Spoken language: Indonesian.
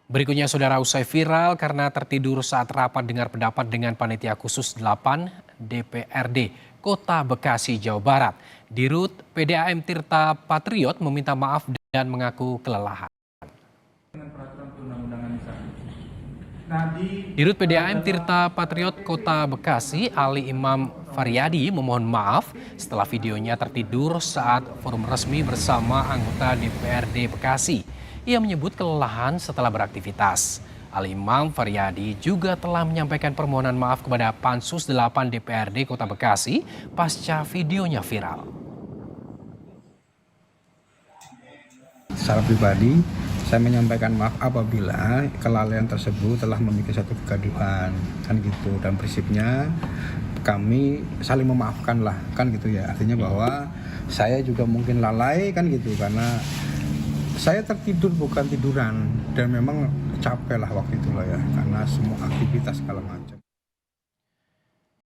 Berikutnya saudara usai viral karena tertidur saat rapat dengar pendapat dengan Panitia Khusus 8 DPRD Kota Bekasi, Jawa Barat. Dirut PDAM Tirta Patriot meminta maaf dan mengaku kelelahan. Dirut PDAM Tirta Patriot Kota Bekasi, Ali Imam Faryadi memohon maaf setelah videonya tertidur saat forum resmi bersama anggota DPRD Bekasi. Ia menyebut kelelahan setelah beraktivitas. Ali Imam Faryadi juga telah menyampaikan permohonan maaf kepada Pansus 8 DPRD Kota Bekasi pasca videonya viral. Secara pribadi, saya menyampaikan maaf apabila kelalaian tersebut telah memicu satu kegaduhan, kan gitu. Dan prinsipnya kami saling memaafkan lah, kan gitu ya. Artinya bahwa saya juga mungkin lalai, kan gitu, karena saya tertidur bukan tiduran dan memang capek lah waktu itu lah ya, karena semua aktivitas segala macam.